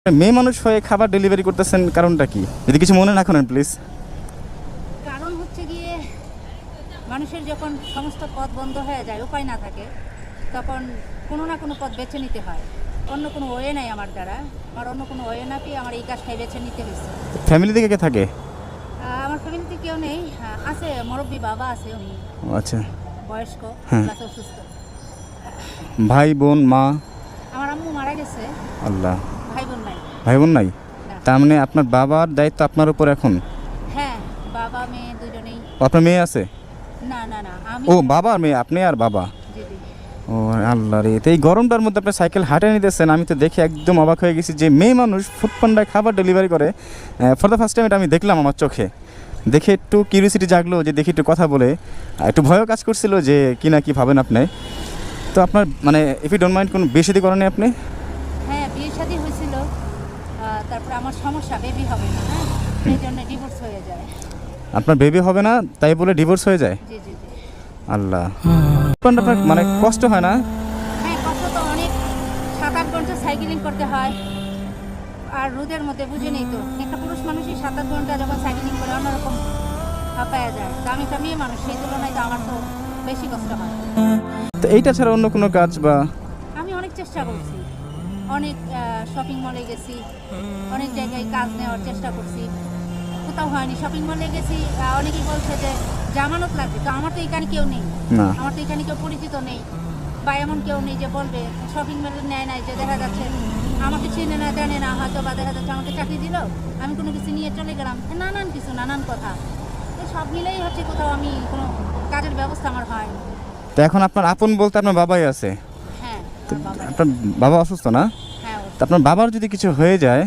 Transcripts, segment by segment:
মেয়ে মানুষ হয়ে খাবার ডেলিভারি করতেছেন, কারণটা কি? যদি কিছু মনে না করেন প্লিজ। কারণ হচ্ছে গিয়ে মানুষের যখন সমস্ত পথ বন্ধ হয়ে যায়, উপায় না থাকে, তখন কোনো না কোনো পথ বেছে নিতে হয়। অন্য কোনো ওয়ে নাই আমার দ্বারা, আমার অন্য কোনো ওয়ে না পেয়ে আমার এই কাজটাই বেছে নিতে হয়েছে। ফ্যামিলি থেকে কে থাকে? আমার ফ্যামিলিতে কেউ নেই, আছে মুরব্বী বাবা আছে, উনি আচ্ছা, বয়স্ক হ্যাঁ। প্লাস অসুস্থ। ভাই বোন মা? আমার আম্মু মারা গেছে, আল্লাহ। ভাই বোন নাই। ভাই বোন নাই? না। তার মানে আপনার বাবার দায়িত্ব আপনার উপর এখন? হ্যাঁ, বাবা মেয়ে দুজনেই। আপনার মেয়ে আছে? না না না, আমি। ও বাবা আর মেয়ে, আপনি আর বাবা। জি জি। ও আল্লাহ রে, তো এই গরমটার মধ্যে আপনি সাইকেল হাঁটে নিতেছেন, আমি তো দেখে একদম অবাক হয়ে গেছি যে মেয়ে মানুষ ফুডপান্ডায় খাবার ডেলিভারি করে। ফর দ্য ফার্স্ট টাইম এটা আমি দেখলাম আমার চোখে, দেখে একটু কিউরিয়াসিটি জাগলো যে দেখি একটু কথা বলে। একটু ভয়ও কাজ করছিল যে কি না কি ভাবেন আপনি। তো আপনার মানে ইফ ইউ ডোন্ট মাইন্ড, কোনো বিয়ে শাদী করেননি আপনি? হ্যাঁ, বিয়ে শাদী হয়েছিল, তারপরে আমার সমস্যা, বেবি হবে না, হ্যাঁ, সেই জন্য ডিভোর্স হয়ে যায়। আপনার বেবি হবে না তাই বলে ডিভোর্স হয়ে যায়? জি জি জি। আল্লাহ। আপনার মানে কষ্ট হয় না? হ্যাঁ, কষ্ট তো অনেক, 7-8 ঘন্টা সাইকেলিং করতে হয়, আর রোদের মধ্যে বুঝে নেই তো, একটা পুরুষ মানুষই 7-8 ঘন্টা যখন সাইকেলিং করে অন্যরকম হাঁপায়া যায়, তো আমি একটা মেয়ে মানুষ, সেই তুলনায় তো আমার তো বেশি কষ্ট হয়। তো এইটা ছাড়া অন্য কোনো কাজ বা? আমি অনেক চেষ্টা করছি, অনেক শপিং মলে গেছি, অনেক জায়গায় কাজ নেওয়ার চেষ্টা করছি, কোথাও হয়নি। শপিং মলে গেছি, অনেকেই বলছে যে জামানত লাগবে, তো আমার তো এখানে কেউ নেই, না। আমার তো এখানে কেউ পরিচিত নেই, বা এমন কেউ নেই যে বলবে। শপিং মলে নেয় নাই, যে দেখা যাচ্ছে আমাকে চিনে না জানে না, হয়তো বা দেখা যাচ্ছে আমাকে চাকরি দিল, আমি কোনো কিছু নিয়ে চলে গেলাম, নানান কিছু, নানান কথা, তো সব মিলেই হচ্ছে কোথাও আমি কোনো কাজের ব্যবস্থা আমার হয়নি। তো এখন আপনার আপন বলতে আপনার বাবাই আছে? হ্যাঁ, তো আমার বাবা। আপনার বাবা অসুস্থ না? হ্যাঁ, তো আপনার বাবার যদি কিছু হয়ে যায়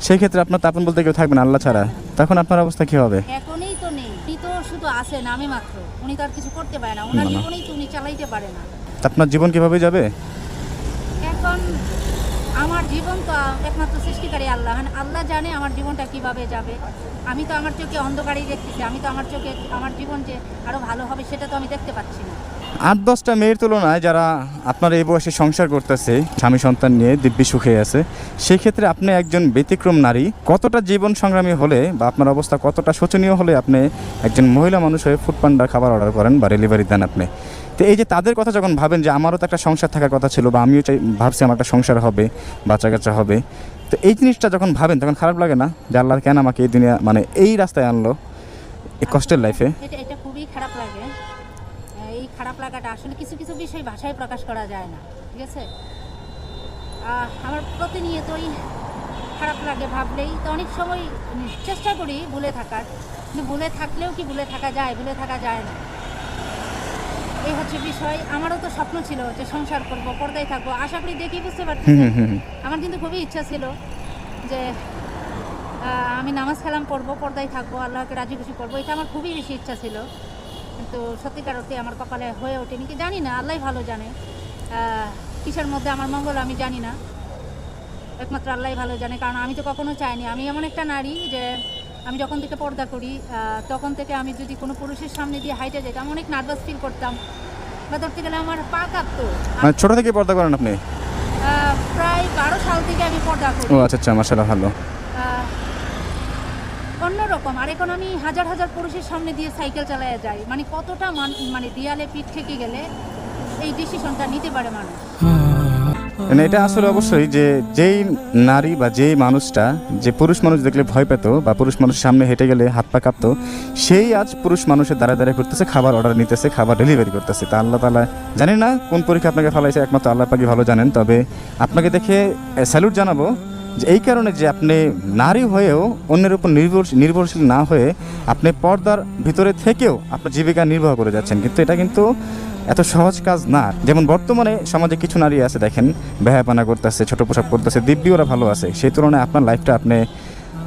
সেই ক্ষেত্রে আপনার তো আপন বলতে কেউ থাকবে না আল্লাহ ছাড়া, তখন আপনার অবস্থা কী হবে? এখনই তো নেই, উনি তো শুধু আছে নামে মাত্র, উনি তো আর কিছু করতে পারে না, ওনার না, না। জীবনেই তো উনি চালাইতে পারে না। তা আপনার জীবন কিভাবে যাবে? এখন আমার জীবন তো একমাত্র সৃষ্টিকারী আল্লাহ, আল্লাহ জানে আমার জীবনটা কিভাবে যাবে। আমি তো আমার চোখে অন্ধকারেই দেখতেছি, আমি তো আমার চোখে আমার জীবন যে আরো ভালো হবে সেটা তো আমি দেখতে পাচ্ছি না। 8-10টা মেয়ের তুলনায় যারা আপনার এই বয়সে সংসার করতেছে, স্বামী সন্তান নিয়ে দিব্যি সুখে আছে, সেই ক্ষেত্রে আপনি একজন ব্যতিক্রম নারী। কতটা জীবন সংগ্রামী হলে বা আপনার অবস্থা কতটা শোচনীয় হলে আপনি একজন মহিলা মানুষ হয়ে ফুডপান্ডার খাবার অর্ডার করেন বা ডেলিভারি দেন আপনি? তো এই যে তাদের কথা যখন ভাবেন যে আমারও তো একটা সংসার থাকার কথা ছিল, বা আমিও ভাবছি আমার একটা সংসার হবে, বাচ্চা কাচ্চা হবে, তো এই জিনিসটা যখন ভাবেন তখন খারাপ লাগে না যে আল্লাহ কেন আমাকে এই দুনিয়া মানে এই রাস্তায় আনলো এই কষ্টের লাইফে? এটা খুবই খারাপ লাগে। এই খারাপ লাগাটা আসলে কিছু কিছু বিষয় ভাষায় প্রকাশ করা যায় না, ঠিক আছে। আমার প্রতিনিয়তই খারাপ লাগে ভাবলেই, তো অনেক সময় চেষ্টা করি ভুলে থাকার, কিন্তু ভুলে থাকলেও কি ভুলে থাকা যায়? ভুলে থাকা যায় না, এই হচ্ছে বিষয়। আমারও তো স্বপ্ন ছিল যে সংসার করব, পর্দায় থাকবো, আশা করি দেখি বুঝতে পারতেছি। আমার কিন্তু খুবই ইচ্ছা ছিল যে আমি নামাজ কালাম পড়বো, পর্দায় থাকবো, আল্লাহকে রাজি খুশি করবো, এটা আমার খুবই বেশি ইচ্ছা ছিল, কিন্তু সত্যিকার অর্থে আমার কপালে হয়ে ওঠেনি, কি জানি না, আল্লাহই ভালো জানে কিসের মধ্যে আমার মঙ্গল, আমি জানি না, একমাত্র আল্লাহই ভালো জানে। কারণ আমি তো কখনো চাইনি, আমি এমন একটা নারী যে আমি যখন থেকে পর্দা করি তখন থেকে আমি যদি কোনো পুরুষের সামনে দিয়ে হাইটে যেতাম অনেক নার্ভাস ফিল করতাম, বা ধরতে গেলে আমার পা কাঁপতো। মানে ছোট থেকে পর্দা করেন আপনি? প্রায় 12 সাল থেকে আমি পর্দা করি। ও আচ্ছা আচ্ছা, মাশাআল্লাহ, ভালো। অন্যরকম। আর এখন আমি হাজার হাজার পুরুষের সামনে দিয়ে সাইকেল চালায়া যাই, মানে কতটা মানে দেয়ালে পিঠ থেকে গেলে এই ডিসিশনটা নিতে পারে মানুষ। মানে এটা আসলে অবশ্যই যে যেই নারী বা যেই মানুষটা যে পুরুষ মানুষ দেখলে ভয় পেত বা পুরুষ মানুষের সামনে হেঁটে গেলে হাত পা কাঁপতো, সেই আজ পুরুষ মানুষের দ্বারা দ্বারা করতেছে, খাবার অর্ডার নিতেছে, খাবার ডেলিভারি করতেছে। তা আল্লাহ তাআলা জানি না কোন পরীক্ষা আপনাকে ফেলাইছে, একমাত্র আল্লাহ পাকই ভালো জানেন। তবে আপনাকে দেখে স্যালুট জানাবো যে এই কারণে যে আপনি নারী হয়েও অন্যের উপর নির্ভরশীল না হয়ে আপনি পর্দার ভিতরে থেকেও আপনার জীবিকা নির্বাহ করে যাচ্ছেন। কিন্তু এটা কিন্তু এত সহজ কাজ না। যেমন বর্তমানে সমাজে কিছু নারী আছে দেখেন বেহায়াপনা করতেছে, ছোট পোশাক করতেছে, দিব্যি ওরা ভালো আছে, সেই তুলনায় আপনার লাইফটা আপনি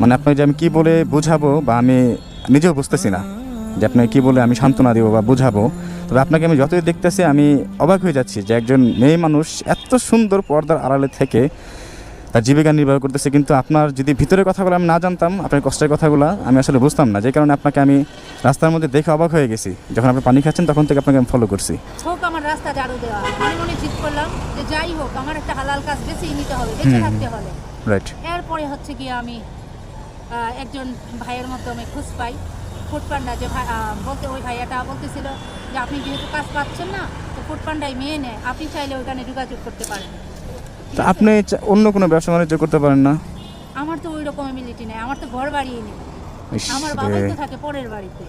মানে আপনাকে যে আমি কী বলে বুঝাবো বা আমি নিজেও বুঝতেছি না যে আপনাকে কী বলে আমি সান্ত্বনা দেবো বা বুঝাবো। তবে আপনাকে আমি যতই দেখতেছি আমি অবাক হয়ে যাচ্ছি যে একজন মেয়ে মানুষ এত সুন্দর পর্দার আড়ালে থেকে তার জীবিকা নির্বাহ করতেছে। কিন্তু আপনার যদি ভিতরের কথাগুলো আমি না জানতাম, আপনার কষ্টের কথাগুলো আমি আসলে বুঝতাম না, যে কারণে আপনাকে আমি রাস্তার মধ্যে দেখে অবাক হয়ে গেছি। যখন আপনি পানি খাচ্ছেন তখন থেকে আপনাকে আমি ফলো করছি। হোক আমার রাস্তা ঝাড়ু দেওয়া, মনে মনে ঠিক করলাম যে যাই হোক আমার একটা হালাল কাজ বেছেই নিতে হবে, বেঁচে থাকতে হলে। রাইট। এরপরে হচ্ছে গিয়ে আমি একজন ভাইয়ের মাধ্যমে খোঁজ পাই, ফুড পান্ডা যে ভাই বলতে ওই ভাইয়াটা বলতেছিল যে আপনি যেহেতু কাজ পাচ্ছেন না, তো ফুড পান্ডায় মেয়ে নেয়, আপনি চাইলে ওইখানে যোগাযোগ করতে পারেন। তো আপনি অন্য কোনো ব্যবসা বাণিজ্য করতে পারেন না? আমার তো ওই রকম এবিলিটি নেই, আমার তো ঘর বাড়িই নেই, ইস আমার রে। বাবাই তো থাকে পরের বাড়িতে।